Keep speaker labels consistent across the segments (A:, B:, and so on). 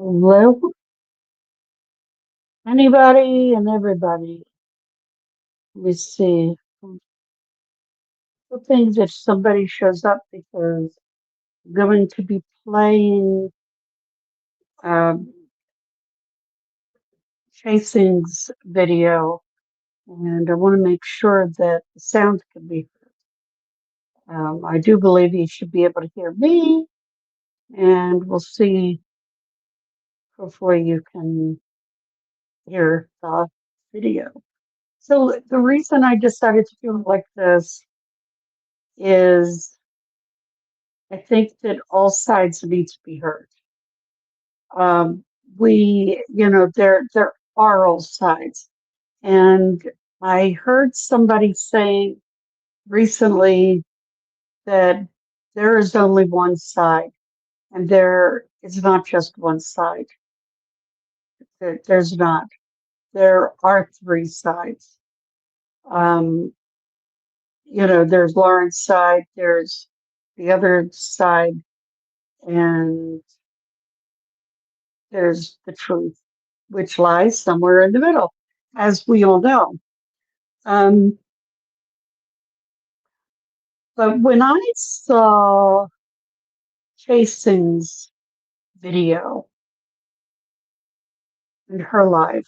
A: Hello, anybody and everybody. Let me see. The things if somebody shows up because I'm going to be playing um, Chasing's video, and I want to make sure that the sound can be heard. I do believe you should be able to hear me, and we'll see. Hopefully, you can hear the video. So the reason I decided to do it like this is I think that all sides need to be heard. Um, there are all sides. And I heard somebody saying recently that there is only one side, and there is not just one side. There's not. There are three sides. Um, there's Lauren's side, there's the other side, and there's the truth, which lies somewhere in the middle, as we all know. Um, but when I saw Chasing's video in her life,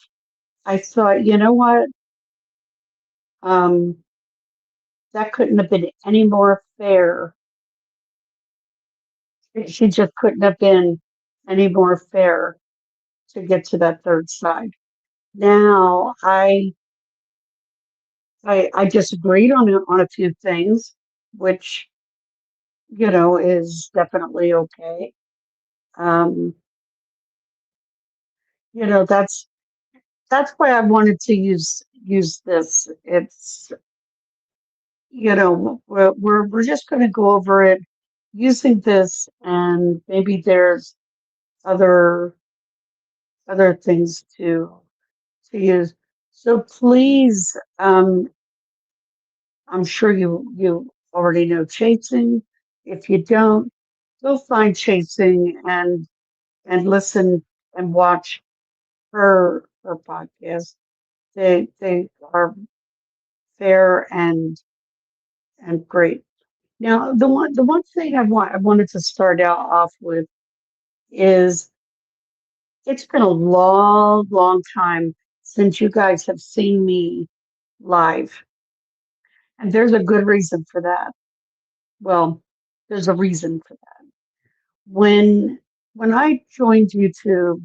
A: I thought, you know what? Um, that couldn't have been any more fair. She just couldn't have been any more fair to get to that third side. Now, I disagreed on a few things, which is definitely okay. Um, that's why I wanted to use this. It's we're just going to go over it using this, and maybe there's other things to use. So please, I'm sure you already know Chasing. If you don't, go find Chasing and listen and watch her podcast. They are fair and great. Now, the one thing I wanted to start out off with is it's been a long, long time since you guys have seen me live, and there's a good reason for that. Well, there's a reason for that. When I joined YouTube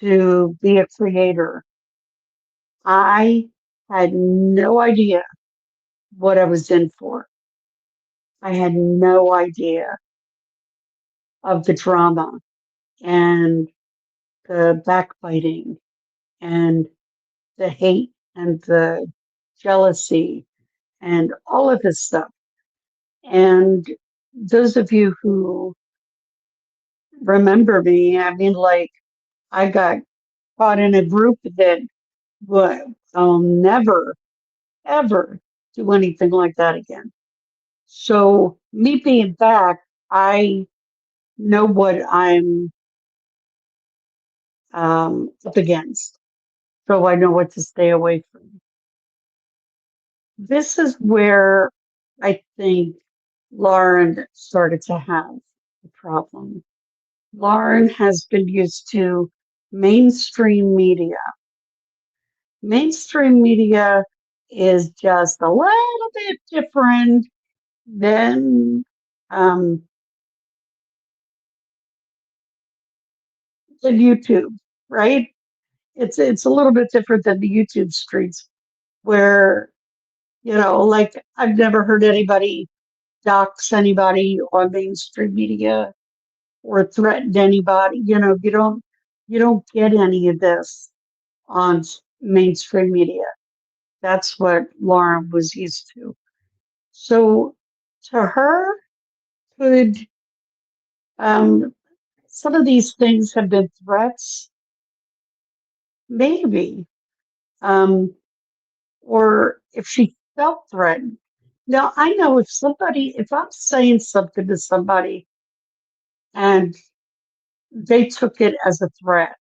A: to be a creator, I had no idea what I was in for. I had no idea of the drama and the backbiting and the hate and the jealousy and all of this stuff. And those of you who remember me, I mean, like, I got caught in a group that would, I'll never, ever do anything like that again. So, me being back, I know what I'm up against. So, I know what to stay away from. This is where I think Lauren started to have a problem. Lauren has been used to mainstream media. Mainstream media is just a little bit different than um, YouTube, right? It's a little bit different than the YouTube streets where like I've never heard anybody dox anybody on mainstream media or threatened anybody. You don't get any of this on mainstream media. That's what Lauren was used to. So to her, could um, some of these things have been threats? Maybe. Um, or if she felt threatened. Now, I know if I'm saying something to somebody and they took it as a threat.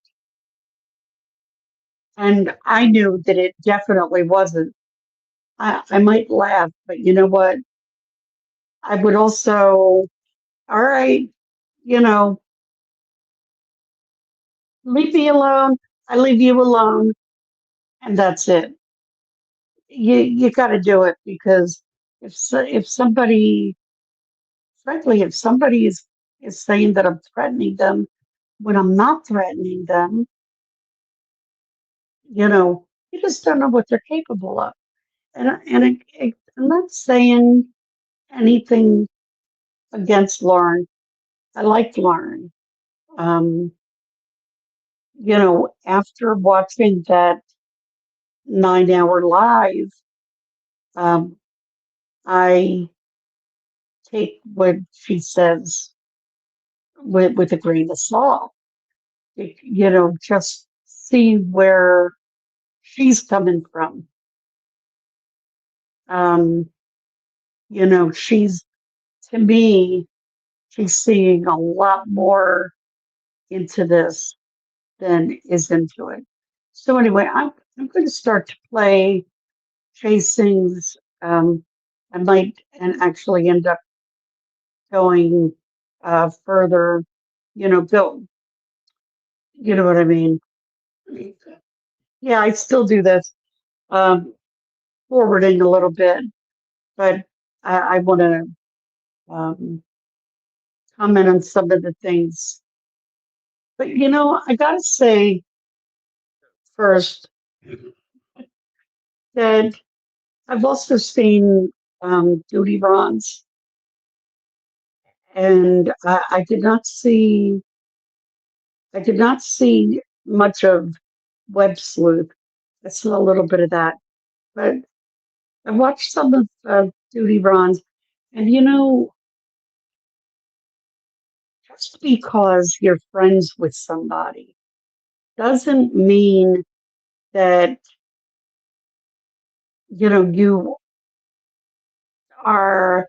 A: And I knew that it definitely wasn't. I might laugh, but you know what? I would also, all right, you know, leave me alone. I leave you alone, and that's it. You got to do it because if somebody, frankly, if somebody is saying that I'm threatening them when I'm not threatening them, you just don't know what they're capable of. I'm not saying anything against Lauren. I liked Lauren. Um, after watching that 9-hour live, um, I take what she says with a grain of salt. Just see where she's coming from. Um, she's to me, she's seeing a lot more into this than is into it. So anyway, I'm going to start to play chasings. I might and actually end up going further. Go. You know what I mean? Yeah, I still do this, forwarding a little bit, but I want to comment on some of the things. But I got to say first that I've also seen duty bronze, and I did not see much of Web Sleuth. I saw a little bit of that, but I watched some of Duty Bronze, and just because you're friends with somebody doesn't mean that you are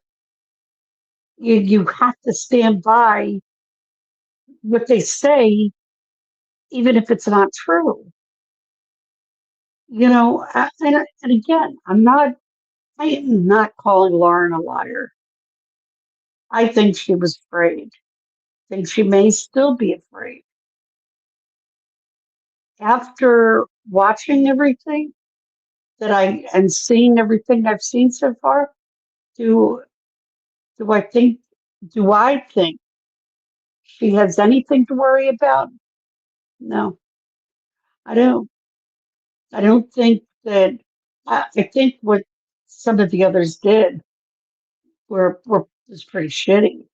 A: you have to stand by what they say, even if it's not true. And again, I am not calling Lauren a liar. I think she was afraid. I think she may still be afraid. After watching everything and seeing everything I've seen so far, do do I think do I think she has anything to worry about? No, I don't. I don't think that. I think what some of the others did were was pretty shitty.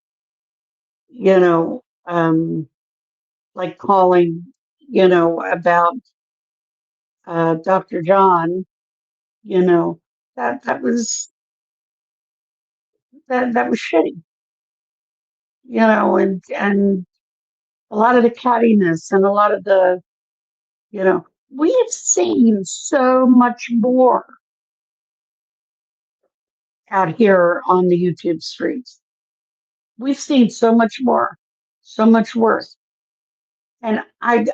A: Like calling, about Dr. John. You know that was that was shitty. And a lot of the cattiness and a lot of the, we have seen so much more out here on the YouTube streets. We've seen so much more, so much worse. And I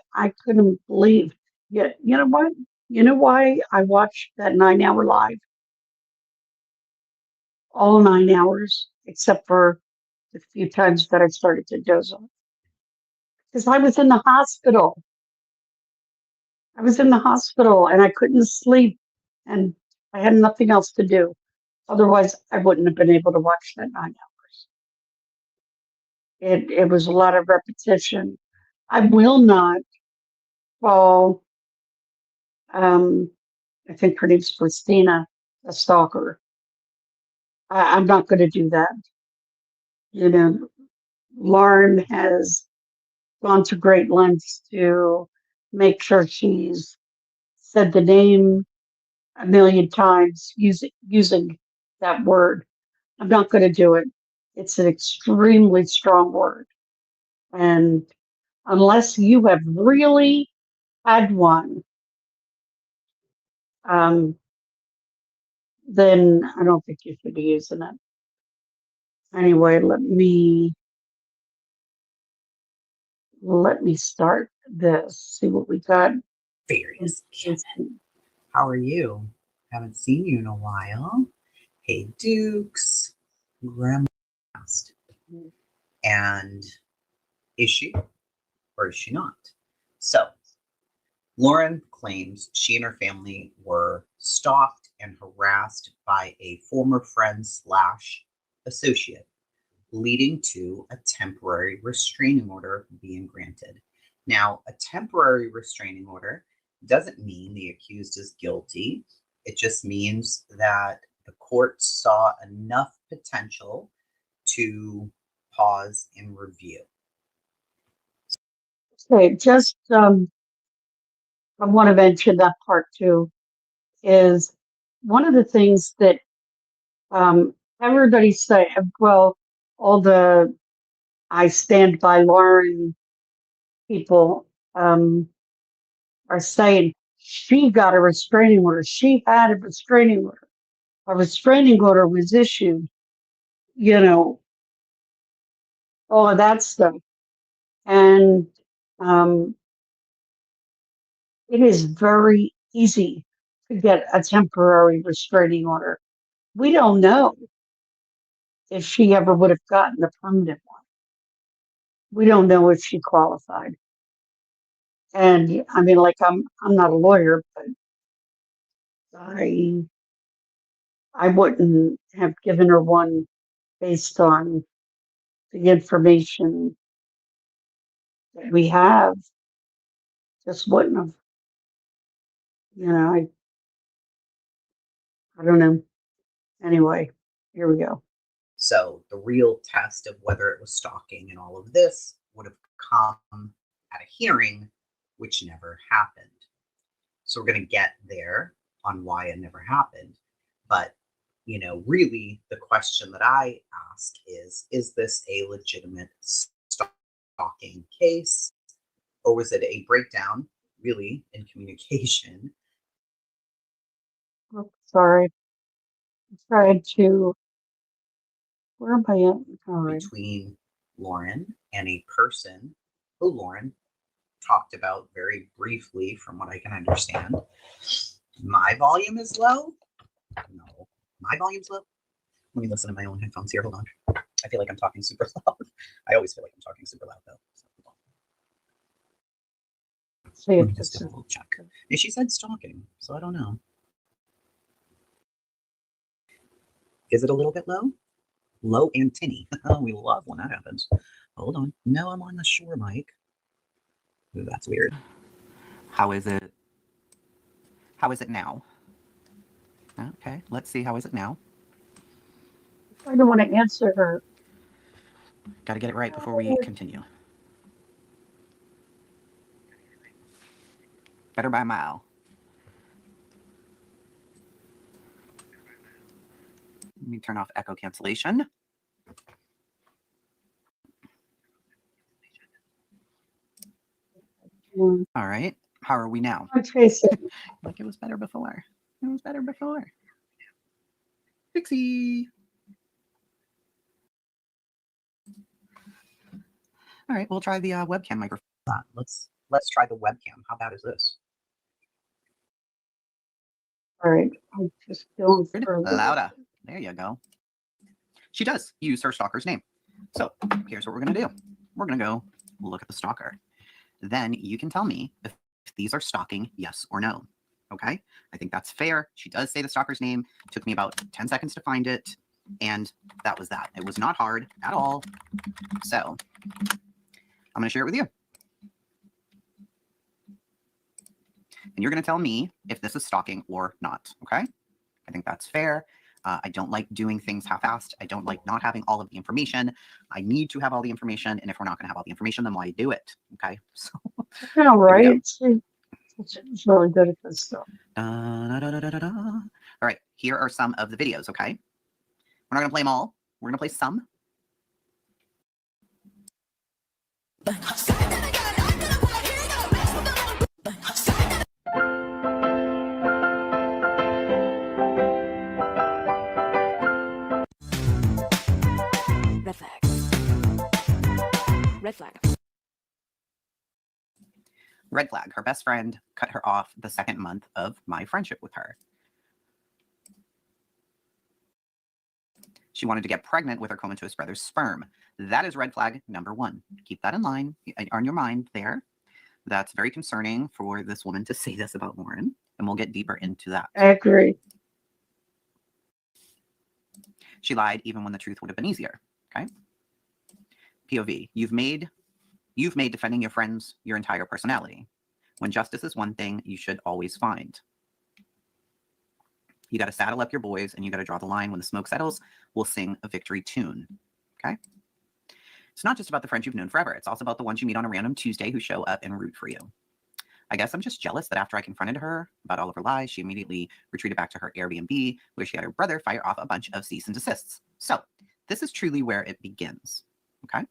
A: couldn't believe. Yet, you know what? You know why I watched that 9-hour live, all 9 hours, except for the few times that I started to doze off? Because I was in the hospital. I was in the hospital and I couldn't sleep and I had nothing else to do. Otherwise, I wouldn't have been able to watch that 9 hours. It was a lot of repetition. I will not call, um, I think her name's Christina, a stalker. I'm not going to do that. You know, Lauren has gone to great lengths to make sure she's said the name a million times using that word. I'm not going to do it. It's an extremely strong word. And unless you have really had one, um, then I don't think you should be using it. Anyway, let me let me start this, see what we got.
B: Furious Kevin. How are you? Haven't seen you in a while. Hey, Dukes. Grandma asked. And is she or is she not? So, Lauren claims she and her family were stalked and harassed by a former friend / associate, leading to a temporary restraining order being granted. Now, a temporary restraining order doesn't mean the accused is guilty. It just means that the court saw enough potential to pause and review.
A: Okay, just I want to mention that part too, is one of the things that everybody say, well, all the I stand by Lauren people are saying she got a restraining order. She had a restraining order. A restraining order was issued, all of that stuff. And it is very easy to get a temporary restraining order. We don't know if she ever would have gotten a permanent one. We don't know if she qualified. And I mean, like I'm not a lawyer, but I wouldn't have given her one based on the information that we have. Just wouldn't have. I don't know. Anyway, here we go.
B: So the real test of whether it was stalking and all of this would have come at a hearing, which never happened. So we're going to get there on why it never happened. But, really the question that I ask is this a legitimate stalking case? Or was it a breakdown, really, in communication?
A: Oh, sorry. I tried to. Where am I at? All right.
B: Between Lauren and a person who Lauren talked about very briefly, from what I can understand. My volume is low. No, my volume's low. Let me listen to my own headphones here. Hold on. I feel like I'm talking super loud. I always feel like I'm talking super loud, though. So, let me just do a little check. And she said stalking, so I don't know. Is it a little bit low? Low and tinny. Oh, we love when that happens. Hold on. No, I'm on the Shure mic. Ooh, that's weird. How is it? How is it now? Okay, let's see. How is it now?
A: I don't want to answer her.
B: Got to get it right before we continue. Better by a mile. Let me turn off echo cancellation. All right. How are we now? Like it was better before. It was better before. Pixie. All right, we'll try the webcam microphone. Let's try the webcam. How bad is this?
A: All right, I'm just going
B: louder. There you go. She does use her stalker's name. So here's what we're gonna do. We're gonna go look at the stalker. Then you can tell me if these are stalking, yes or no. Okay, I think that's fair. She does say the stalker's name. It took me about 10 seconds to find it, and that was that. It was not hard at all. So I'm going to share it with you. And you're going to tell me if this is stalking or not, okay? I think that's fair. I don't like doing things half-assed. I don't like not having all of the information. I need to have all the information, and if we're not going to have all the information, then why do it, okay? So,
A: all right. It's really good at this stuff.
B: All right, here are some of the videos, okay? We're not going to play them all. We're going to play some.
C: Red flag. Red flag. Red flag. Her best friend cut her off the second month of my friendship with her. She wanted to get pregnant with her comatose brother's sperm. That is red flag number 1. Keep that in line, on your mind there. That's very concerning for this woman to say this about Lauren, and we'll get deeper into that.
A: I agree.
C: She lied even when the truth would have been easier. Okay. POV. You've made defending your friends your entire personality. When justice is one thing, you should always find. You got to saddle up your boys, and you got to draw the line. When the smoke settles, we'll sing a victory tune. Okay. It's not just about the friends you've known forever. It's also about the ones you meet on a random Tuesday who show up and root for you. I guess I'm just jealous that after I confronted her about all of her lies, she immediately retreated back to her Airbnb, where she had her brother fire off a bunch of cease and desists. So this is truly where it begins. Okay.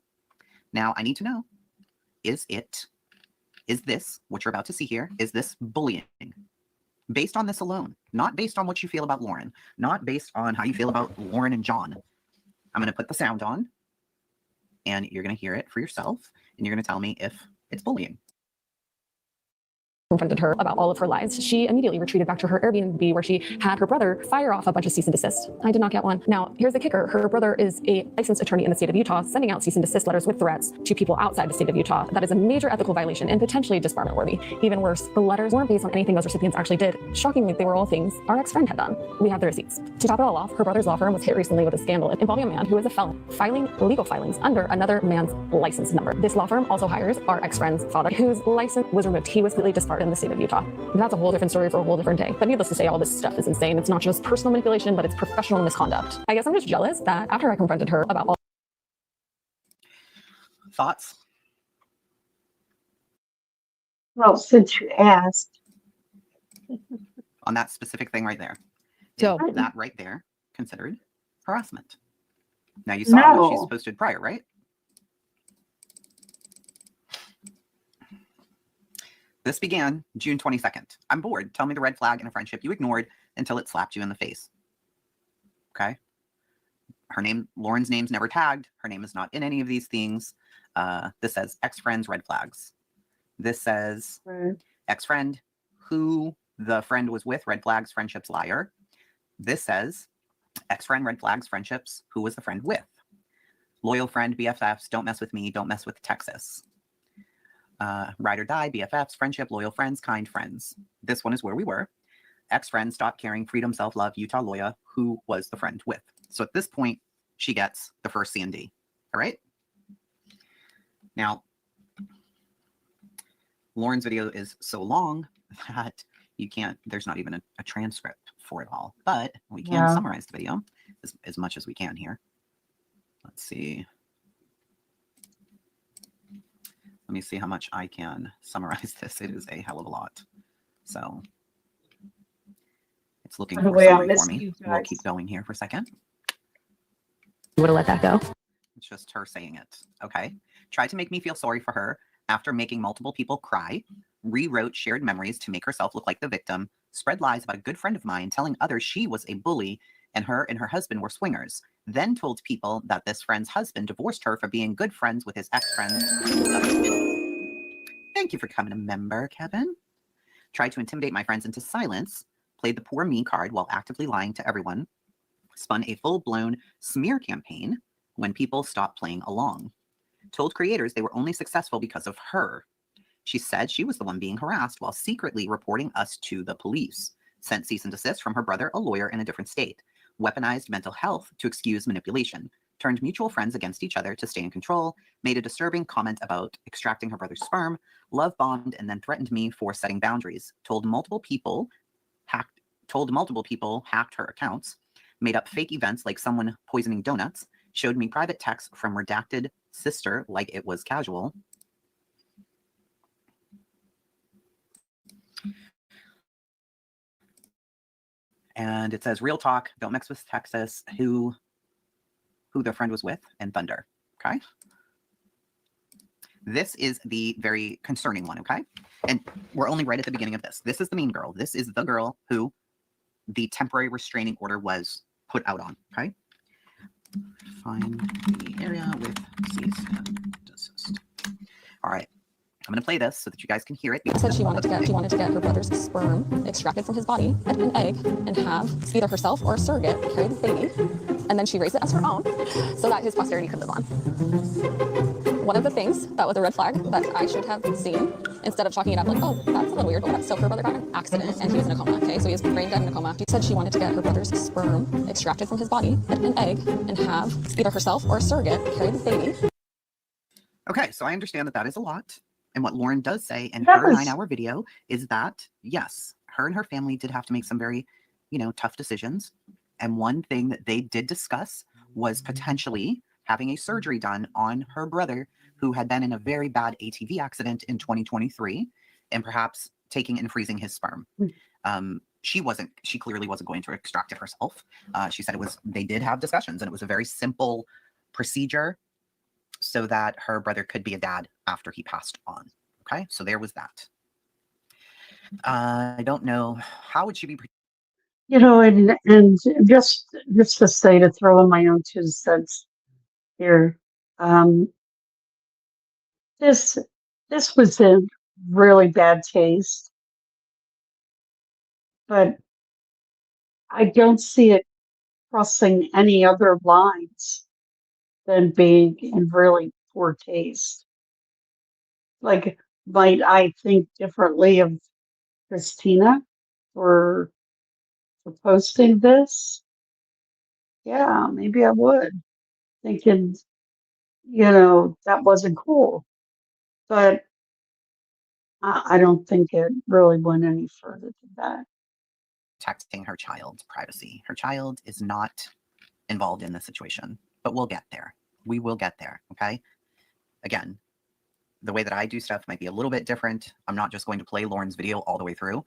C: Now I need to know, is this what you're about to see here? Is this bullying? Based on this alone, not based on what you feel about Lauren, not based on how you feel about Lauren and John. I'm going to put the sound on, and you're going to hear it for yourself, and you're going to tell me if it's bullying.
D: Confronted her about all of her lies, she immediately retreated back to her Airbnb, where she had her brother fire off a bunch of cease and desist. I did not get one. Now, here's the kicker. Her brother is a licensed attorney in the state of Utah, sending out cease and desist letters with threats to people outside the state of Utah. That is a major ethical violation and potentially disbarment worthy. Even worse, the letters weren't based on anything those recipients actually did. Shockingly, they were all things our ex-friend had done. We have the receipts. To top it all off, her brother's law firm was hit recently with a scandal involving a man who is a felon, filing illegal filings under another man's license number. This law firm also hires our ex-friend's father, whose license was removed. He was completely disbarred in the state of Utah. That's a whole different story for a whole different day. But needless to say, all this stuff is insane. It's not just personal manipulation, but it's professional misconduct. I guess I'm just jealous that after I confronted her about all...
C: Thoughts?
A: Well, since you asked.
C: On that specific thing right there.
D: So
C: that right there considered harassment. Now you saw what she's posted prior, right? This began June 22nd. I'm bored. Tell me the red flag in a friendship you ignored until it slapped you in the face. Okay. Lauren's name's never tagged. Her name is not in any of these things. This says ex-friends, red flags. This says ex-friend, who the friend was with, red flags, friendships, liar. This says ex-friend, red flags, friendships, who was the friend with. Loyal friend, BFFs, don't mess with me, don't mess with Texas. Ride or die, BFFs, friendship, loyal friends, kind friends. This one is where we were. Ex-friend, stop caring, freedom, self-love, Utah lawyer, who was the friend with. So at this point, she gets the first C&D. All right? Now, Lauren's video is so long that you can't, there's not even a transcript for it all. But we can summarize the video as much as we can here. Let's see. Let me see how much I can summarize this. It is a hell of a lot. So it's looking for summary for me. We'll keep going here for a second.
D: would have let that go.
C: It's just her saying it. Okay. Tried to make me feel sorry for her after making multiple people cry. Rewrote shared memories to make herself look like the victim. Spread lies about a good friend of mine, telling others she was a bully and her husband were swingers. Then told people that this friend's husband divorced her for being good friends with his ex-friend. Thank you for becoming a member, Kevin. Tried to intimidate my friends into silence. Played the poor me card while actively lying to everyone. Spun a full-blown smear campaign when people stopped playing along. Told creators they were only successful because of her. She said she was the one being harassed while secretly reporting us to the police. Sent cease and desist from her brother, a lawyer in a different state. Weaponized mental health to excuse manipulation. Turned mutual friends against each other to stay in control. Made a disturbing comment about extracting her brother's sperm. Love bombed and then threatened me for setting boundaries. Told multiple people hacked her accounts. Made up fake events like someone poisoning donuts. Showed me private texts from redacted sister like it was casual. And it says, real talk, don't mix with Texas, who their friend was with, and Thunder, okay? This is the very concerning one, okay? And we're only right at the beginning of this. This is the mean girl. This is the girl who the temporary restraining order was put out on, okay? Find the area with cease and desist. All right, I'm going to play this so that you guys can hear it.
D: Said she wanted to get her brother's sperm extracted from his body, an egg, and have either herself or a surrogate carry the baby, and then she raised it as her own so that his posterity could live on. One of the things that was a red flag that I should have seen, instead of chalking it up like, oh, that's a little weird, but so her brother got in an accident and he was in a coma, okay? So he was brain dead in a coma. She said she wanted to get her brother's sperm extracted from his body, an egg, and have either herself or a surrogate carry the baby.
C: Okay, so I understand that that is a lot. And what Lauren does say in
A: That
C: her
A: was-
C: 9-hour video is that, yes, her and her family did have to make some very, tough decisions. And one thing that they did discuss was potentially having a surgery done on her brother who had been in a very bad ATV accident in 2023 and perhaps taking and freezing his sperm. She clearly wasn't going to extract it herself. She said they did have discussions and it was a very simple procedure so that her brother could be a dad after he passed on. Okay, so there was that. I don't know, how would she be?
A: And just to say, to throw in my own 2 cents here, this was in really bad taste, but I don't see it crossing any other lines than being in really poor taste. Like, might I think differently of Christina for posting this? Yeah, maybe I would, thinking, that wasn't cool. But I don't think it really went any further than that.
C: Protecting her child's privacy. Her child is not involved in this situation, but we'll get there. We will get there, okay? Again, the way that I do stuff might be a little bit different. I'm not just going to play Lauren's video all the way through.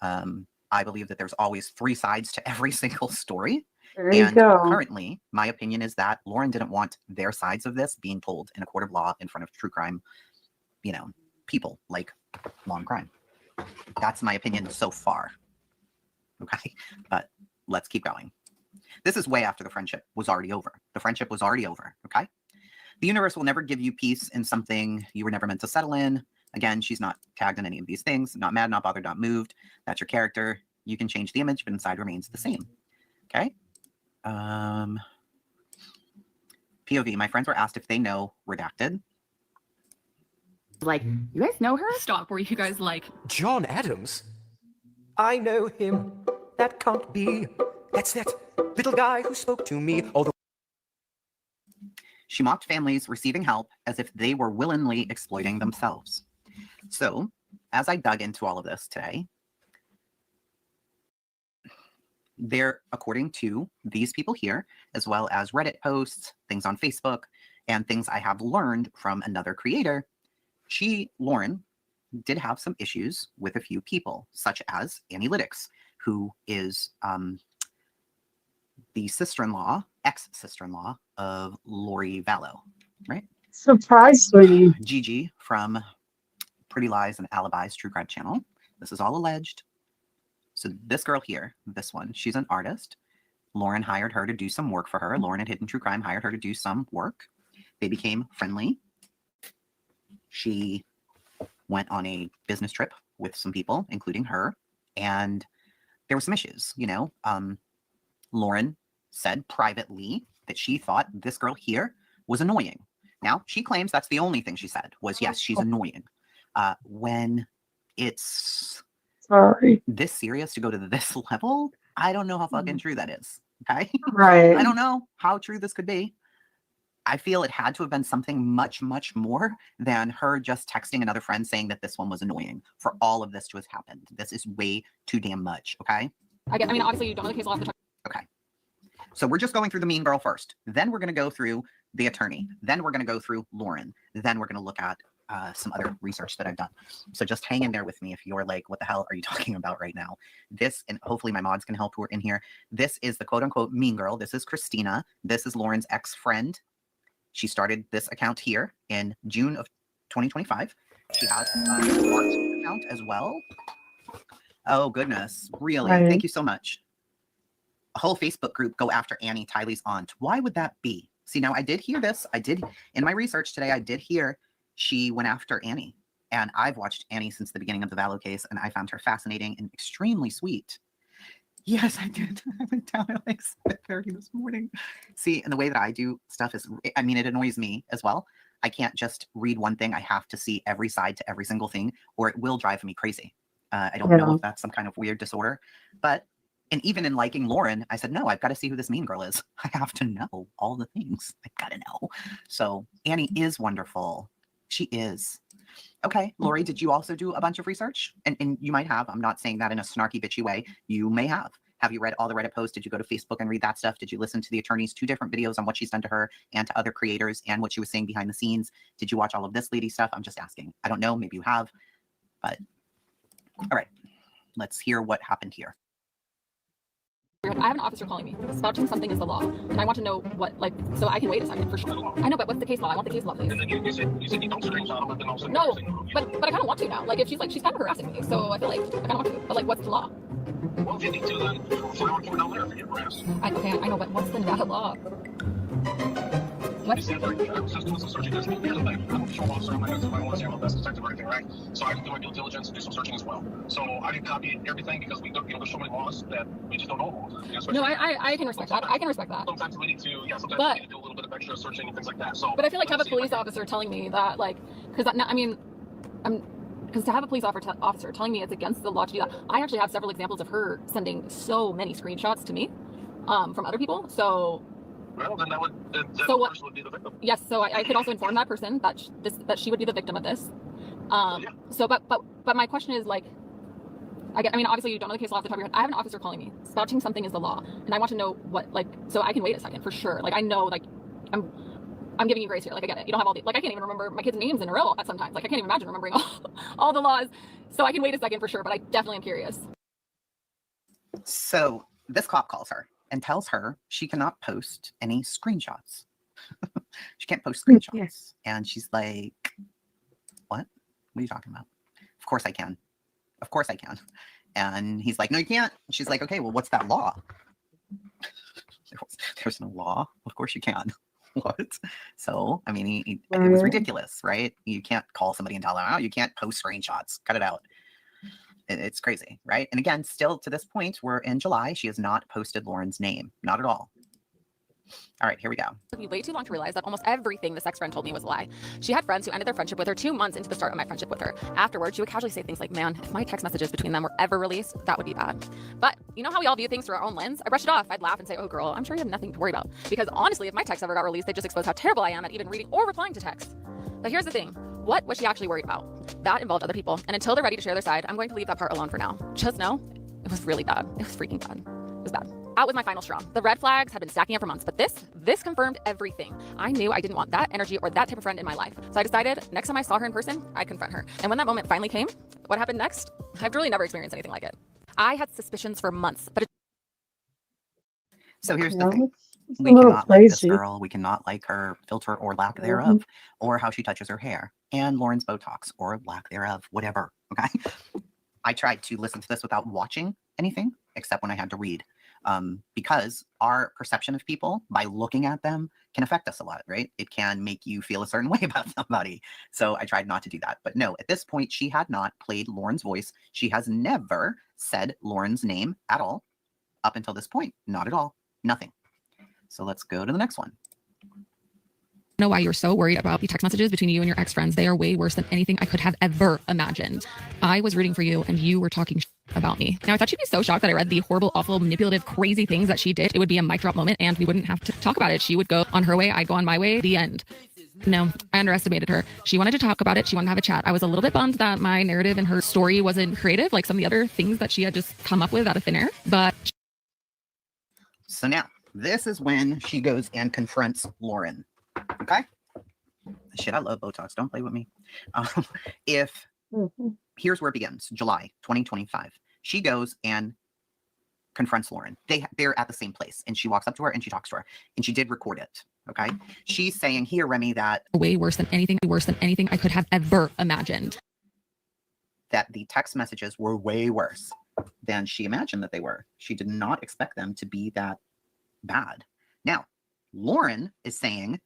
C: I believe that there's always 3 sides to every single story.
A: There you
C: And
A: go.
C: currently, my opinion is that Lauren didn't want their sides of this being pulled in a court of law in front of true crime, people like Law and Crime. That's my opinion so far. Okay, but let's keep going. This is way after the friendship was already over. The friendship was already over, okay? The universe will never give you peace in something you were never meant to settle in. Again, she's not tagged in any of these things. Not mad, not bothered, not moved. That's your character. You can change the image, but inside remains the same. Okay? POV, my friends were asked if they know Redacted.
E: Like, you guys know her?
F: Stop. Were you guys like,
G: John Adams? I know him. That can't be. That's that little guy who spoke to me. Although
C: She mocked families receiving help as if they were willingly exploiting themselves. So, as I dug into all of this today, there, according to these people here, as well as Reddit posts, things on Facebook, and things I have learned from another creator, Lauren, did have some issues with a few people, such as Annie Lytics, who is the sister-in-law, ex-sister-in-law of Lori Vallow, right?
A: Surprised me.
C: Gigi from Pretty Lies and Alibis True Crime channel. This is all alleged. So this girl here, this one, she's an artist. Lauren hired her to do some work for her. Lauren at Hidden True Crime hired her to do some work. They became friendly. She went on a business trip with some people, including her, and there were some issues, Lauren said privately that she thought this girl here was annoying. Now, she claims that's the only thing she said was, yes, she's annoying. When it's this serious to go to this level, I don't know how fucking true that is. Okay?
A: Right.
C: I don't know how true this could be. I feel it had to have been something much, much more than her just texting another friend saying that this one was annoying for all of this to have happened. This is way too damn much, okay?
D: Obviously, you don't know the case law.
C: Okay. So we're just going through the mean girl first. Then we're going to go through the attorney. Then we're going to go through Lauren. Then we're going to look at some other research that I've done. So just hang in there with me if you're like, what the hell are you talking about right now? This, and hopefully my mods can help who are in here. This is the quote unquote mean girl. This is Christina. This is Lauren's ex-friend. She started this account here in June of 2025. She has a smart account as well. Oh, goodness. Really?
A: Right.
C: Thank you so much. A whole Facebook group go after Annie, Tylee's aunt. Why would that be? See, now I did hear this. In my research today, I did hear she went after Annie. And I've watched Annie since the beginning of the Vallow case, and I found her fascinating and extremely sweet. Yes, I did. I went down at like 7:30 this morning. See, and the way that I do stuff is, I mean, it annoys me as well. I can't just read one thing. I have to see every side to every single thing, or it will drive me crazy. I don't know if that's some kind of weird disorder, but, and even in liking Lauren, I said, no, I've got to see who this mean girl is. I have to know all the things. I've got to know. So Annie is wonderful. She is. Okay, Lori, did you also do a bunch of research? And you might have. I'm not saying that in a snarky, bitchy way. You may have. Have you read all the Reddit posts? Did you go to Facebook and read that stuff? Did you listen to the attorney's 2 different videos on what she's done to her and to other creators and what she was saying behind the scenes? Did you watch all of this lady stuff? I'm just asking. I don't know. Maybe you have. But all right, let's hear what happened here.
D: I have an officer calling me. Spouting something is the law, and I want to know what, like, so I can wait a second for sure. I know, but what's the case law? I want the case law, please.
F: You said you don't screenshot them, but then also
D: No, but I kind of want to now. Like, if she's kind of harassing me, so I feel like I kind of want to. But like, what's the law?
F: Well, if you need to, then file a report out there if you get harassed.
D: Okay, I know, but what's the Nevada law? What?
F: You said like, I was just doing some searching. Here's the thing. I'm a patrol officer. I'm not going to want to say I'm a best detective or anything, right? So I do my due diligence, do some searching as well. So I didn't copy everything because we don't, there's so many laws that we just don't know all.
D: No, I can respect that. I can respect that.
F: Sometimes we need to, sometimes
D: but,
F: we need to do a little bit of extra searching and things like that. So,
D: but I feel like to have a police officer telling me that, like, because I mean, because to have a police officer telling me it's against the law to do that, I actually have several examples of her sending so many screenshots to me from other people. So.
F: Well, then that would,
D: so what,
F: person would be the victim.
D: Yes, so I could also inform that person that that she would be the victim of this. So, but my question is, like, I mean, obviously you don't know the case law off the top of your head. I have an officer calling me. Spouting something is the law, and I want to know what, like, so I can wait a second for sure. Like, I know, like, I'm giving you grace here. Like, I get it. You don't have all the, like, I can't even remember my kids' names in a row at sometimes. Like, I can't even imagine remembering all the laws. So I can wait a second for sure, but I definitely am curious.
C: So this cop calls her and tells her she cannot post any screenshots. She can't post screenshots. Yes. And she's like, what? What are you talking about? Of course I can. Of course I can. And he's like, no, you can't. She's like, okay, well, what's that law? There's no law. Of course you can. What? So, I mean, it was ridiculous, right? You can't call somebody and tell them, oh, you can't post screenshots. Cut it out. It's crazy, right? And again, still to this point, we're in July. She has not posted Lauren's name. Not at all. All right, here we go.
D: It took me way too long to realize that almost everything this ex-friend told me was a lie. She had friends who ended their friendship with her 2 months into the start of my friendship with her. Afterwards, she would casually say things like, man, if my text messages between them were ever released, that would be bad. But you know how we all view things through our own lens? I brushed it off. I'd laugh and say, oh girl, I'm sure you have nothing to worry about. Because honestly, if my texts ever got released, they'd just expose how terrible I am at even reading or replying to texts. But here's the thing. What was she actually worried about? That involved other people. And until they're ready to share their side, I'm going to leave that part alone for now. Just know, it was really bad. It was freaking bad. It was bad. That was my final straw. The red flags had been stacking up for months, but this confirmed everything. I knew I didn't want that energy or that type of friend in my life. So I decided next time I saw her in person, I'd confront her. And when that moment finally came, what happened next? I've really never experienced anything like it. I had suspicions for months, but
C: so here's the thing. We cannot like this girl. We cannot like her filter or lack thereof, or how she touches her hair, and Lauren's Botox or lack thereof, whatever. Okay. I tried to listen to this without watching anything except when I had to read. Because our perception of people by looking at them can affect us a lot, right? It can make you feel a certain way about somebody. So I tried not to do that. But no, at this point, she had not played Lauren's voice. She has never said Lauren's name at all up until this point. Not at all. Nothing. So let's go to the next one.
D: Know why you're so worried about the text messages between you and your ex-friends. They are way worse than anything I could have ever imagined. I was rooting for you and you were talking about me. Now, I thought she'd be so shocked that I read the horrible, awful, manipulative, crazy things that she did. It would be a mic drop moment and we wouldn't have to talk about it. She would go on her way, I'd go on my way, the end. No, I underestimated her. She wanted to talk about it. She wanted to have a chat. I was a little bit bummed that my narrative and her story wasn't creative, like some of the other things that she had just come up with out of thin air. But
C: so now, this is when she goes and confronts Lauren. Okay? Shit, I love Botox. Don't play with me. Here's where it begins. July 2025. She goes and confronts Lauren. They're at the same place. And she walks up to her and she talks to her. And she did record it. Okay? She's saying here, Remy, that
D: way worse than anything I could have ever imagined.
C: That the text messages were way worse than she imagined that they were. She did not expect them to be that bad. Now, Lauren is saying,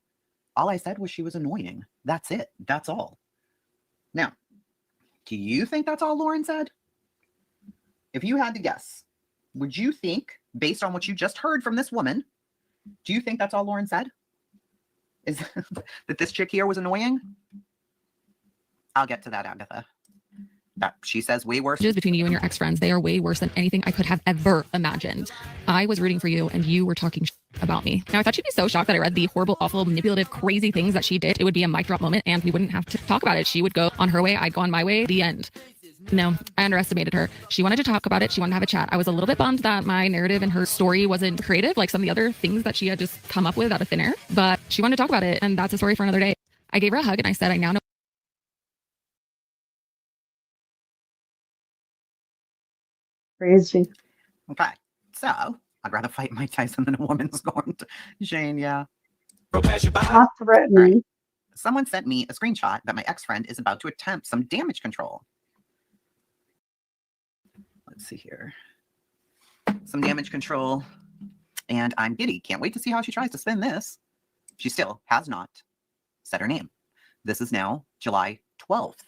C: all I said was she was annoying. That's it. That's all. Now, Do you think that's all Lauren said? If you had to guess, would you think, based on what you just heard from this woman, do you think that's all Lauren said? Is that this chick here was annoying? I'll get to that, Agatha. That she says way worse.
D: Between you and your ex-friends, they are way worse than anything I could have ever imagined. I was rooting for you and you were talking about me. Now, I thought she'd be so shocked that I read the horrible, awful, manipulative, crazy things that she did. It would be a mic drop moment and we wouldn't have to talk about it. She would go on her way, I'd go on my way, the end. No, I underestimated her. She wanted to talk about it. She wanted to have a chat. I was a little bit bummed that my narrative and her story wasn't creative like some of the other things that she had just come up with out of thin air, but she wanted to talk about it, and that's a story for another day. I gave her a hug and I said, I now know.
A: Crazy.
C: Okay, so I'd rather fight Mike Tyson than a woman scorned. Shane, yeah.
A: Not threatening.
C: Someone sent me a screenshot that my ex-friend is about to attempt some damage control. Let's see here. Some damage control. And I'm giddy. Can't wait to see how she tries to spin this. She still has not said her name. This is now July 12th.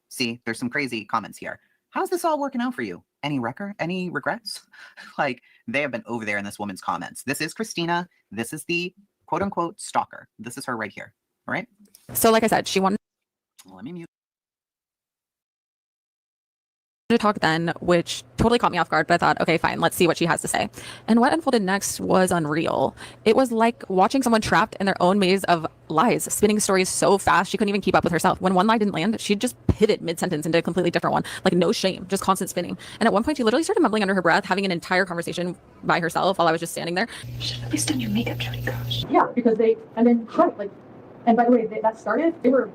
C: See, there's some crazy comments here. How's this all working out for you? Any regrets? Like, they have been over there in this woman's comments. This is Christina. This is the quote unquote stalker. This is her right here. All right.
D: So like I said, she wanted
C: Let me mute.
D: to talk then, which totally caught me off guard, but I thought, okay, fine, let's see what she has to say. And what unfolded next was unreal. It was like watching someone trapped in their own maze of lies, spinning stories so fast she couldn't even keep up with herself. When one lie didn't land, she'd just pivot mid-sentence into a completely different one, like no shame, just constant spinning. And at one point, she literally started mumbling under her breath, having an entire conversation by herself while I was just standing there.
H: You should have at least done your makeup, Judy. Gosh.
D: Yeah, because and then, right, like, and by the way, that started, they were,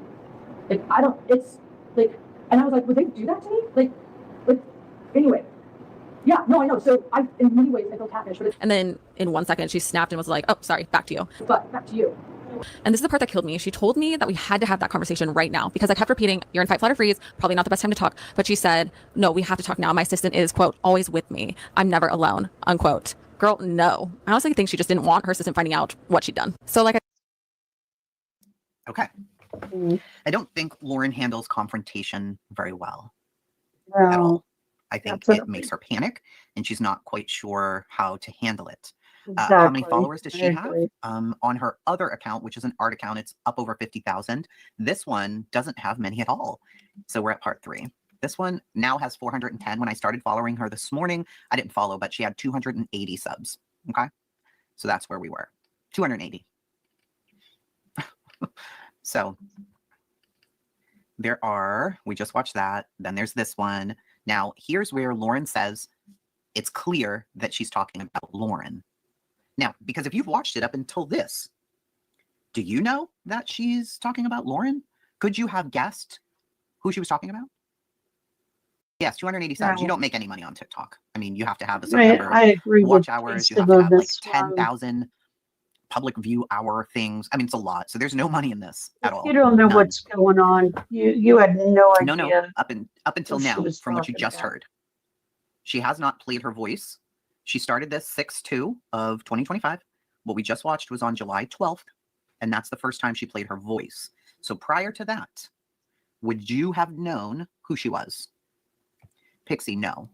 D: like, it's, like, and I was like, would they do that to me? Like, anyway, yeah, no, I know. So in many ways, I feel catfish. But and then in 1 second, she snapped and was like, oh, sorry, back to you. But back to you. And this is the part that killed me. She told me that we had to have that conversation right now because I kept repeating, you're in fight, flight, or freeze. Probably not the best time to talk. But she said, no, we have to talk now. My assistant is, quote, always with me. I'm never alone, unquote. Girl, no. I honestly think she just didn't want her assistant finding out what she'd done. So like,
C: Okay. I don't think Lauren handles confrontation very well
A: No.
C: at all. I think
A: Absolutely.
C: it makes her panic and she's not quite sure how to handle it.
A: Exactly.
C: How many followers does she
A: I
C: have?
A: agree.
C: On her other account, which is an art account, it's up over 50,000. This one doesn't have many at all. So we're at part 3. This one now has 410. When I started following her this morning, I didn't follow, but she had 280 subs. Okay. So that's where we were. 280. So we just watched that. Then there's this one. Now, here's where Lauren says it's clear that she's talking about Lauren. Now, because if you've watched it up until this, do you know that she's talking about Lauren? Could you have guessed who she was talking about? Yes, 287.
A: No.
C: You don't make any money on TikTok. I mean, you have to have a certain
A: Right,
C: number
A: I agree
C: of watch
A: with
C: hours. You
A: Lisa
C: have to
A: on
C: have like
A: this one.
C: 10,000 public view hour things. I mean, it's a lot. So there's no money in this at all.
A: You don't know
C: None.
A: what's going on. You had no idea.
C: No. Up until
A: what she
C: now,
A: was
C: from what you
A: talking
C: just
A: about.
C: heard, she has not played her voice. She started this 6/2 of 2025. What we just watched was on July 12th, and that's the first time she played her voice. So prior to that, would you have known who she was? Pixie, no.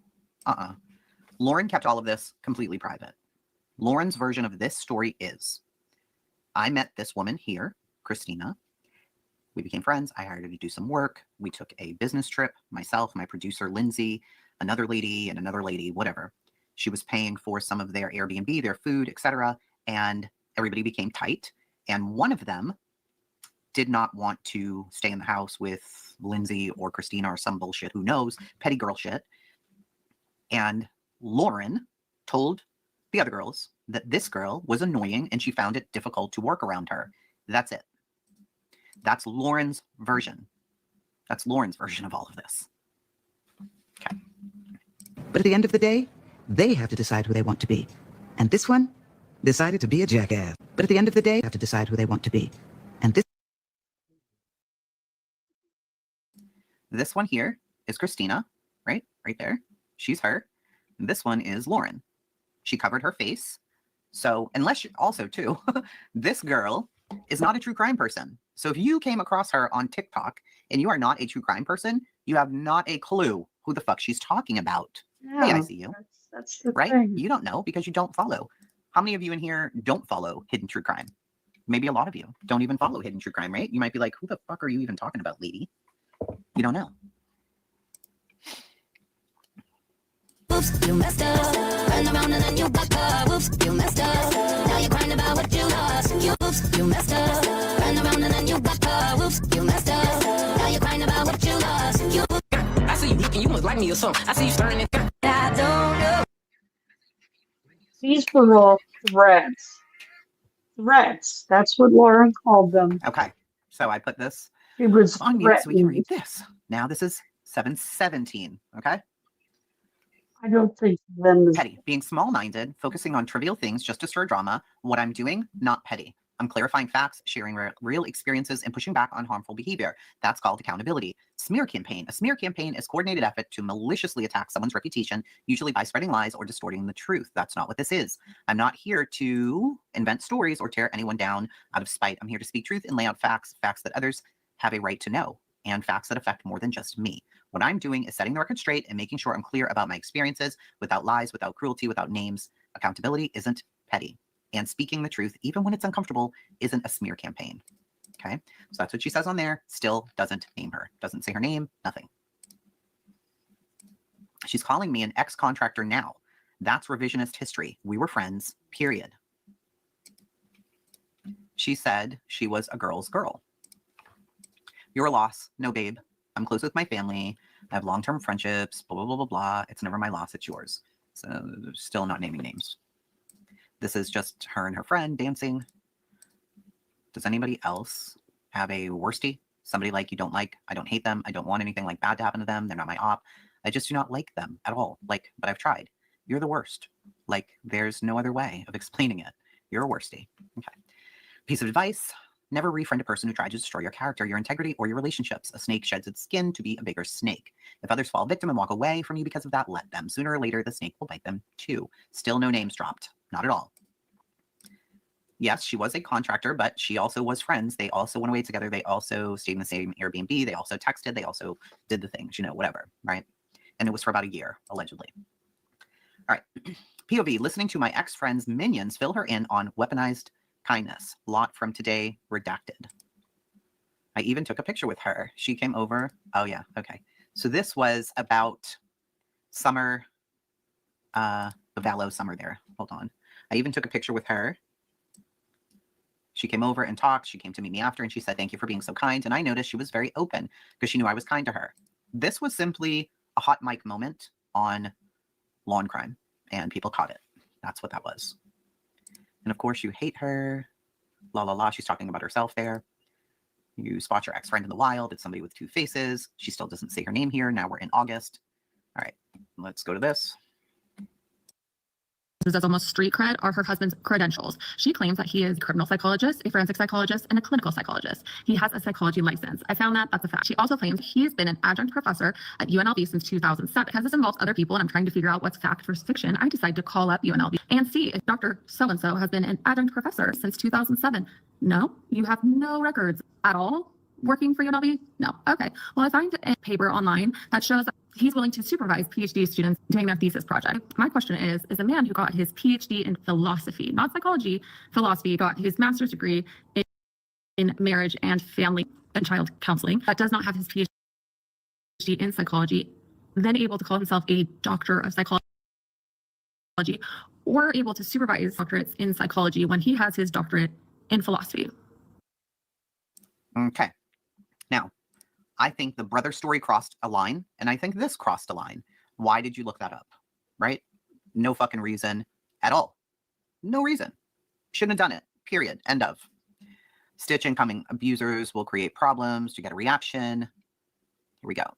C: Lauren kept all of this completely private. Lauren's version of this story is, I met this woman here, Christina. We became friends. I hired her to do some work. We took a business trip, myself, my producer, Lindsay, another lady, and another lady, whatever. She was paying for some of their Airbnb, their food, etc. And everybody became tight. And one of them did not want to stay in the house with Lindsay or Christina or some bullshit, who knows, petty girl shit. And Lauren told the other girls that this girl was annoying and she found it difficult to work around her. That's it. That's Lauren's version. That's Lauren's version of all of this. Okay.
I: But at the end of the day, they have to decide who they want to be. And this one decided to be a jackass. But at the end of the day, they have to decide who they want to be. And
C: this one here is Christina, right? Right there. She's her. And this one is Lauren. She covered her face. So unless you also too, this girl is not a true crime person. So if you came across her on TikTok and you are not a true crime person, you have not a clue who the fuck she's talking about. Hey, I
A: Yeah,
C: see you.
A: that's the
C: Right?
A: thing.
C: You don't know because you don't follow. How many of you in here don't follow hidden true crime? Maybe a lot of you don't even follow hidden true crime, right? You might be like, who the fuck are you even talking about, lady? You don't know.
J: Oops, you messed up. Turn around and then you back up. Oops, you messed up. Now you're crying about what you lost. Oops, you messed up. Turn around and then you back up. Oops, you messed up. Now you're crying about what you lost.
G: I see you looking, you must like me or something. I see you staring at
J: I don't know.
A: These were all threats. Threats. That's what Lauren called them.
C: Okay. So I put this
A: She was
C: on mute so we can read
A: threatened.
C: this. Now this is 717. Okay.
A: I don't think them is
C: Petty, being small-minded, focusing on trivial things just to stir drama. What I'm doing, not petty. I'm clarifying facts, sharing real experiences, and pushing back on harmful behavior. That's called accountability. Smear campaign. A smear campaign is coordinated effort to maliciously attack someone's reputation, usually by spreading lies or distorting the truth. That's not what this is. I'm not here to invent stories or tear anyone down out of spite. I'm here to speak truth and lay out facts that others have a right to know, and facts that affect more than just me. What I'm doing is setting the record straight and making sure I'm clear about my experiences without lies, without cruelty, without names. Accountability isn't petty. And speaking the truth, even when it's uncomfortable, isn't a smear campaign. Okay, so that's what she says on there. Still doesn't name her, doesn't say her name, nothing. She's calling me an ex-contractor now. That's revisionist history. We were friends, period. She said she was a girl's girl. You're a loss. No, babe. I'm close with my family. I have long-term friendships, blah, blah, blah, blah, blah. It's never my loss. It's yours. So still not naming names. This is just her and her friend dancing. Does anybody else have a worstie? Somebody like you don't like? I don't hate them. I don't want anything like bad to happen to them. They're not my op. I just do not like them at all. Like, but I've tried. You're the worst. Like, there's no other way of explaining it. You're a worstie. Okay. Piece of advice. Never refriend a person who tried to destroy your character, your integrity, or your relationships. A snake sheds its skin to be a bigger snake. If others fall victim and walk away from you because of that, let them. Sooner or later, the snake will bite them too. Still no names dropped. Not at all. Yes, she was a contractor, but she also was friends. They also went away together. They also stayed in the same Airbnb. They also texted. They also did the things, whatever, right? And it was for about a year, allegedly. All right. POV, listening to my ex-friend's minions fill her in on weaponized kindness. Lot from today, redacted. I even took a picture with her. She came over. Oh, yeah. Okay. So this was about summer, the Valo summer there. Hold on. I even took a picture with her. She came over and talked. She came to meet me after and she said, thank you for being so kind. And I noticed she was very open because she knew I was kind to her. This was simply a hot mic moment on lawn crime and people caught it. That's what that was. And of course you hate her. La la la. She's talking about herself there. You spot your ex-friend in the wild. It's somebody with two faces. She still doesn't say her name here. Now we're in August. All right, let's go to this.
D: As almost street cred are her husband's credentials. She claims that he is a criminal psychologist, a forensic psychologist, and a clinical psychologist. He has a psychology license. I found that that's a fact. She also claims he's been an adjunct professor at UNLV since 2007. Because this involves other people and I'm trying to figure out what's fact versus fiction, I decided to call up UNLV and see if Dr. So-and-so has been an adjunct professor since 2007. No, you have no records at all working for UNLV? No. Okay. Well, I find a paper online that shows that he's willing to supervise PhD students doing their thesis project. My question is a man who got his PhD in philosophy, not psychology, philosophy, got his master's degree in marriage and family and child counseling, that does not have his PhD in psychology, then able to call himself a doctor of psychology or able to supervise doctorates in psychology when he has his doctorate in philosophy.
C: Okay. Now, I think the brother story crossed a line, and I think this crossed a line. Why did you look that up? Right? No fucking reason at all. No reason. Shouldn't have done it. Period. End of. Stitch incoming abusers will create problems to get a reaction. Here we go.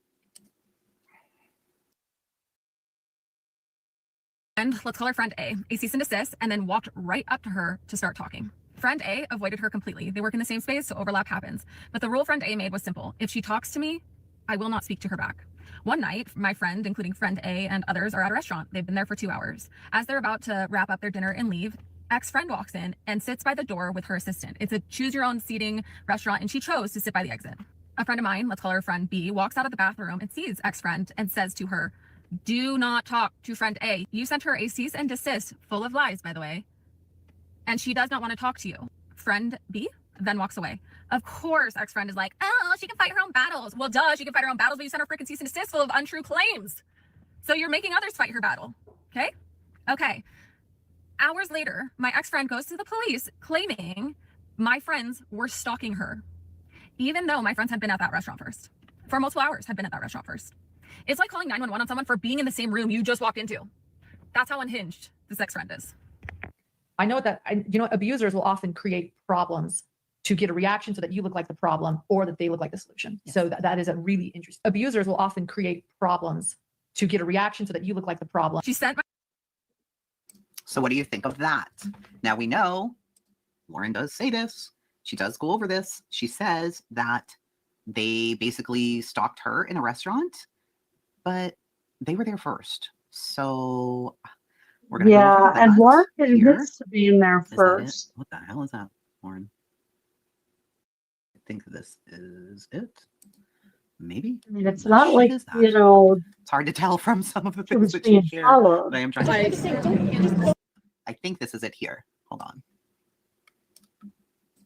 D: And let's call her friend A cease and desist, and then walked right up to her to start talking. Friend A avoided her completely. They work in the same space, so overlap happens. But the rule friend A made was simple. If she talks to me, I will not speak to her back. One night, my friend, including friend A and others, are at a restaurant. They've been there for 2 hours. As they're about to wrap up their dinner and leave, ex-friend walks in and sits by the door with her assistant. It's a choose your own seating restaurant, and she chose to sit by the exit. A friend of mine, let's call her friend B, walks out of the bathroom and sees ex-friend and says to her, do not talk to friend A. You sent her a cease and desist, full of lies, by the way, and she does not want to talk to you. Friend B then walks away. Of course, ex-friend is like, oh, she can fight her own battles. Well, duh, she can fight her own battles, but you sent her freaking cease and desist full of untrue claims. So you're making others fight her battle, okay? Okay. Hours later, my ex-friend goes to the police claiming my friends were stalking her, even though my friends had been at that restaurant first. For multiple hours, had been at that restaurant first. It's like calling 911 on someone for being in the same room you just walked into. That's how unhinged this ex-friend is.
K: I know that, abusers will often create problems to get a reaction so that you look like the problem or that they look like the solution. Yes. So that is a really interesting. Abusers will often create problems to get a reaction so that you look like the problem.
D: She sent my.
C: So what do you think of that? Now we know Lauren does say this. She does go over this. She says that they basically stalked her in a restaurant, but they were there first. So we're going to go over that.
A: And Lauren admits to being there first.
C: What the hell is that, Lauren? I think this is it. Maybe.
A: I mean, it's not like, it's
C: hard to tell from some of the things that you hear. But I am trying to. I think this is it here. Hold on.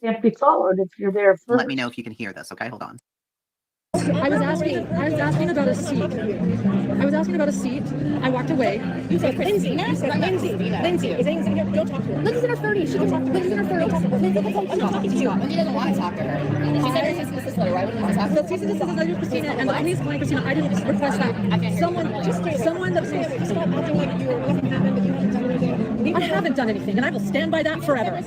A: Can't be followed if you're there first.
C: Let me know if you can hear this. Okay, hold on.
D: I was asking about a seat. I walked away. You said Lindsay. Lindsay. Is anything here? Don't talk to her. Lindsay's in her 30s. She can talk. Lindsay's in her 30s. I'm not talking to you. Lindsay doesn't want to talk to her. She said her cease and desist letter. Why wouldn't you want to talk to her? The cease and desist letter, Christina, and the police calling Christina. I didn't request that. Someone that says, stop acting like nothing happened, that you haven't done anything. I haven't done anything, and I will stand by that forever.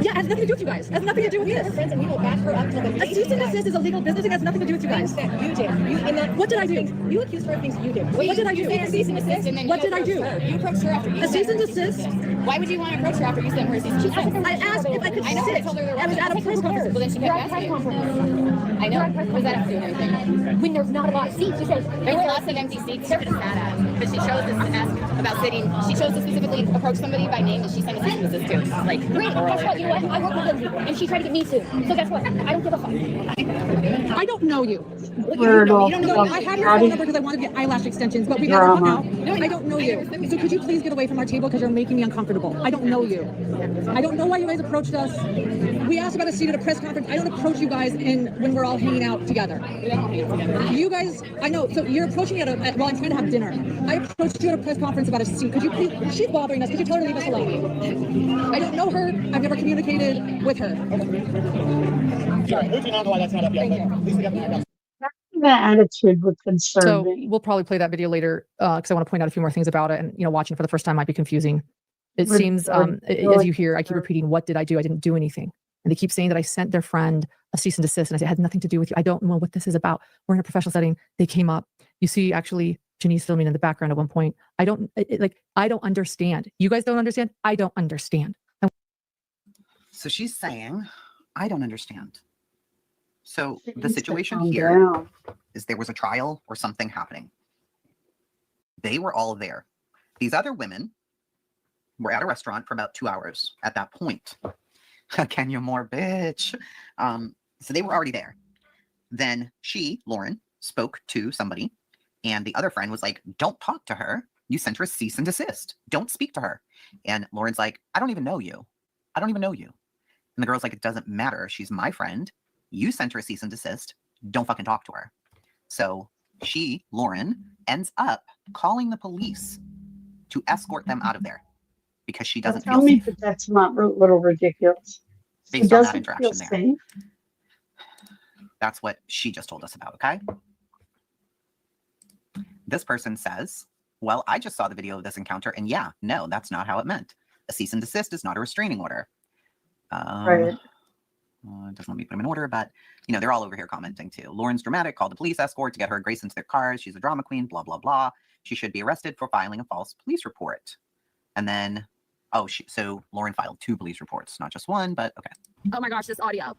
D: Yeah, it has nothing to do with you guys. It has nothing to do with this. Friends, and we will back her up till the day. A cease and desist is a legal business. It has nothing to do with you guys. You did. What did I do? You accused her of things you did. What did I do? You sent her cease and desist, and then what did I do? You approached her after you a cease and desist. Why would you want to approach her after you sent her a cease and desist? I asked if I could sit. I was at a press conference. Well, then she kept asking. I know. What does that have to do with anything? When there's not a lot of seats, you say there were lots of empty seats. She could have sat at, but she chose to ask about sitting. She chose to specifically approach somebody by name that she sent a cease and desist to. Like, great. Guess what? You know what? I work with Lindsay, and she tried to get me too. So guess what? I don't give a fuck. I don't know you. You don't know. I have your phone number because I wanted to get eyelash extensions, but we never hung out. No, I don't know you. So could you please get away from our table because you're making me uncomfortable? I don't know you. I don't know why you guys approached us. We asked about a seat at a press conference. I don't approach you guys when we're all hanging out together. You guys, I know. So you're approaching me while I'm trying to have dinner. I approached you at a press conference about a seat. Could you please? She's bothering us. Could you tell her to leave us alone? I don't know her. I've never communicated with her.
F: Sorry, moving on to why that's not up yet. At least we got the
A: The attitude would concern me.
K: We'll probably play that video later because I want to point out a few more things about it. And watching for the first time might be confusing. It seems, as you hear, I keep repeating, "What did I do? I didn't do anything." And they keep saying that I sent their friend a cease and desist, and I said it had nothing to do with you. I don't know what this is about. We're in a professional setting. They came up. You see, actually, Janice filming in the background at one point. I don't understand. You guys don't understand. I don't understand.
C: So she's saying, "I don't understand." So the situation here is there was a trial or something happening. They were all there. These other women were at a restaurant for about 2 hours at that point. Can you more, bitch? So they were already there. Then she, Lauren, spoke to somebody, and the other friend was like, don't talk to her. You sent her a cease and desist. Don't speak to her. And Lauren's like, I don't even know you. I don't even know you. And the girl's like, it doesn't matter. She's my friend. You sent her a cease and desist. Don't fucking talk to her. So she, Lauren, ends up calling the police to escort them out of there because she doesn't
A: tell me that that's not a little ridiculous.
C: Based on that interaction there. That's what she just told us about, okay? This person says, well, I just saw the video of this encounter, and yeah, no, that's not how it meant. A cease and desist is not a restraining order. Right. It doesn't let me put them in order, but they're all over here commenting too. Lauren's dramatic, called the police escort to get her Grace into their cars. She's a drama queen, blah, blah, blah. She should be arrested for filing a false police report. And then, so Lauren filed 2 police reports, not just 1, but okay.
D: Oh my gosh, this audio.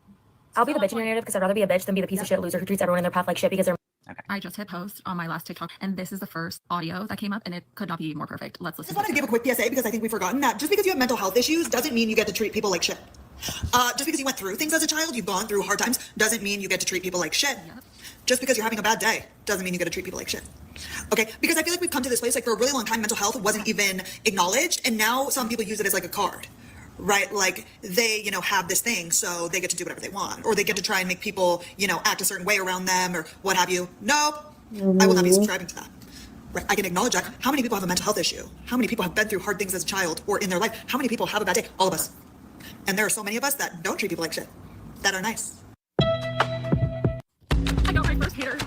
J: I'll be the bitch in your narrative because I'd rather be a bitch than be the piece of shit loser who treats everyone in their path like shit because they're.
C: Okay.
D: I just hit post on my last TikTok, and this is the first audio that came up, and it could not be more perfect. Let's listen.
L: I just wanted to give a quick PSA because I think we've forgotten that just because you have mental health issues doesn't mean you get to treat people like shit. Just because you went through things as a child, you've gone through hard times, doesn't mean you get to treat people like shit. Yep. Just because you're having a bad day doesn't mean you get to treat people like shit. Okay? Because I feel like we've come to this place, like for a really long time, mental health wasn't even acknowledged, and now some people use it as like a card. Right? Like they, have this thing, so they get to do whatever they want, or they get to try and make people, act a certain way around them or what have you. Nope. I will not be subscribing to that. Right? I can acknowledge that. How many people have a mental health issue? How many people have been through hard things as a child or in their life? How many people have a bad day? All of us. And there are so many of us that don't treat people like shit, that are nice.
D: I got my first hater.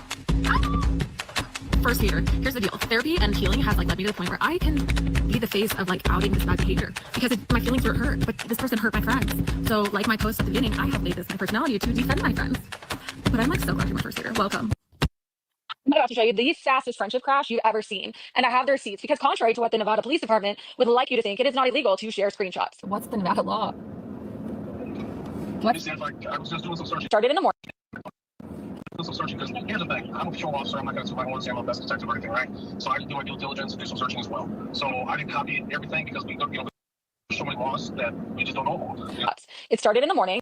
D: First hater. Here's the deal. Therapy and healing has led me to the point where I can be the face of outing this bad behavior because my feelings were hurt, but this person hurt my friends. So like my post at the beginning, I have made this my personality to defend my friends. But I'm so glad you're my first hater. Welcome. I'm about to show you the sassiest friendship crash you've ever seen. And I have their receipts because contrary to what the Nevada Police Department would like you to think, it is not illegal to share screenshots. What's the Nevada law? What?
F: I was just doing some searching.
D: Started in the morning.
F: Some searching because here's the thing. I'm a patrol officer. I'm not going to my own say I'm a best detective or anything, right? So I do my due diligence, do some searching as well. So I didn't copy everything because we, there's so many laws that we just don't know about.
D: It started in the morning.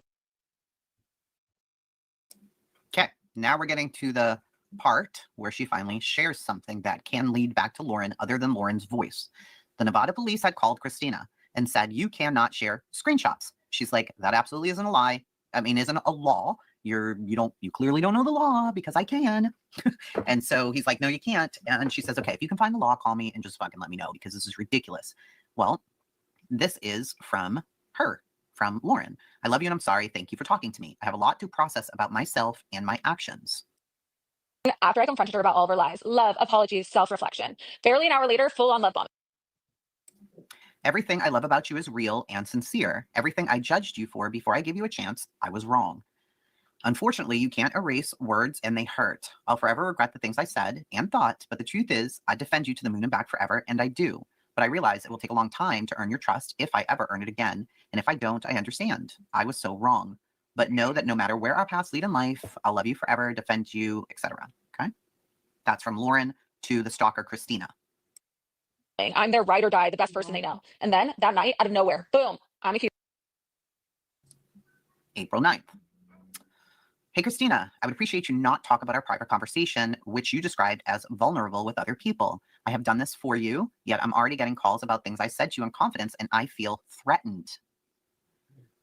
C: Okay, now we're getting to the part where she finally shares something that can lead back to Lauren other than Lauren's voice. The Nevada police had called Christina and said, you cannot share screenshots. She's like, that absolutely isn't a lie. Isn't a law. You clearly don't know the law because I can. And so he's like, no, you can't. And she says, okay, if you can find the law, call me and just fucking let me know because this is ridiculous. Well, this is from her, from Lauren. I love you and I'm sorry. Thank you for talking to me. I have a lot to process about myself and my actions.
D: After I confronted her about all of her lies, love, apologies, self-reflection. Barely an hour later, full-on love bomb.
C: Everything I love about you is real and sincere. Everything I judged you for before I gave you a chance, I was wrong. Unfortunately, you can't erase words and they hurt. I'll forever regret the things I said and thought, but the truth is, I defend you to the moon and back forever, and I do. But I realize it will take a long time to earn your trust if I ever earn it again. And if I don't, I understand. I was so wrong. But know that no matter where our paths lead in life, I'll love you forever, defend you, etc. Okay? That's from Lauren to the stalker, Christina.
D: I'm their ride or die, the best person they know. And then that night, out of nowhere, boom, I'm accused.
C: April 9th. Hey, Christina, I would appreciate you not talk about our private conversation, which you described as vulnerable with other people. I have done this for you, yet I'm already getting calls about things I said to you in confidence, and I feel threatened.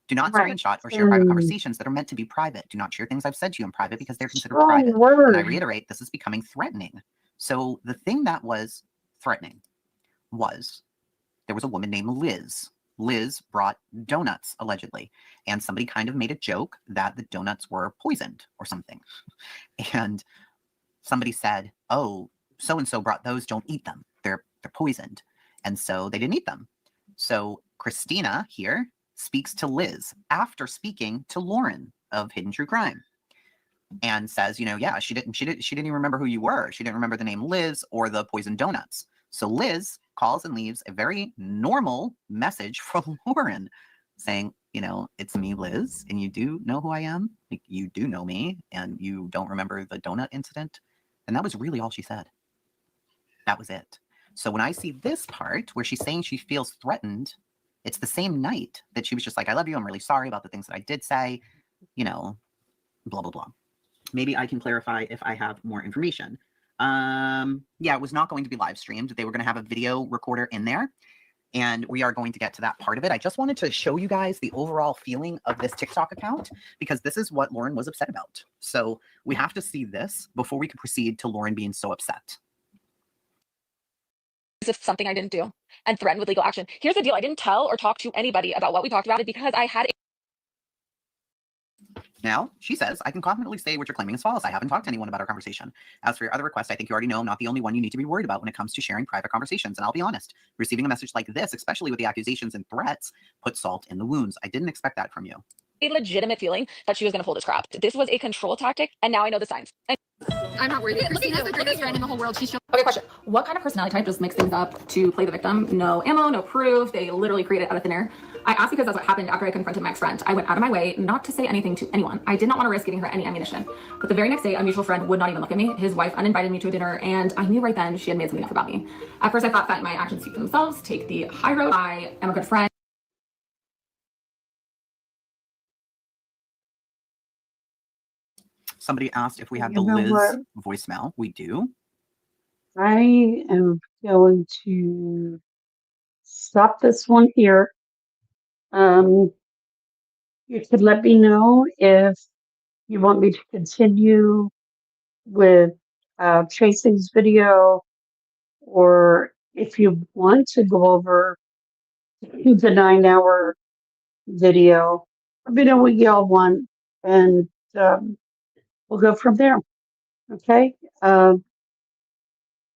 C: Do not screenshot or share private conversations that are meant to be private. Do not share things I've said to you in private because they're considered private. And I reiterate, this is becoming threatening. So the thing that was threatening was there was a woman named Liz. Liz brought donuts, allegedly, and somebody kind of made a joke that the donuts were poisoned or something. And somebody said, oh, so-and-so brought those, don't eat them. They're poisoned. And so they didn't eat them. So Christina here speaks to Liz after speaking to Lauren of Hidden True Crime and says, yeah, she didn't even remember who you were. She didn't remember the name Liz or the poisoned donuts. So Liz calls and leaves a very normal message from Lauren saying, it's me, Liz, and you do know who I am. Like, you do know me, and you don't remember the donut incident. And that was really all she said. That was it. So when I see this part where she's saying she feels threatened, it's the same night that she was just like, I love you. I'm really sorry about the things that I did say, blah, blah, blah. Maybe I can clarify if I have more information. Yeah, it was not going to be live streamed. They were going to have a video recorder in there, and we are going to get to that part of it. I just wanted to show you guys the overall feeling of this TikTok account because this is what Lauren was upset about. So we have to see this before we can proceed to Lauren being so upset.
D: As if something I didn't do and threatened with legal action. Here's the deal. I didn't tell or talk to anybody about what we talked about it because I had
C: Now, she says, I can confidently say what you're claiming is false. I haven't talked to anyone about our conversation. As for your other request, I think you already know I'm not the only one you need to be worried about when it comes to sharing private conversations. And I'll be honest, receiving a message like this, especially with the accusations and threats, put salt in the wounds. I didn't expect that from you.
D: a legitimate feeling that she was going to pull this crap. This was a control tactic, and now I know the signs. I'm not worried. Christina's the greatest friend in the whole world. She's okay. Question: what kind of personality type just makes things up to play the victim? No ammo, no proof. They literally create it out of thin air. I asked because that's what happened after I confronted my ex-friend. I went out of my way not to say anything to anyone. I did not want to risk giving her any ammunition. But the very next day, a mutual friend would not even look at me. His wife uninvited me to a dinner, and I knew right then she had made something up about me. At first, I thought that my actions speak for themselves. Take the high road. I am a good friend.
C: Somebody asked if we had the
A: You know
C: Liz
A: what?
C: voicemail. We do.
A: I am going to stop this one here. You could let me know if you want me to continue with Tracy's video, or if you want to go over the 9-hour video. Let me know what y'all want, and we'll go from there. Okay?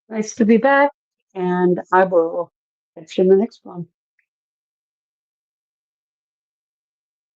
A: Nice to be back, and I will catch you in the next one.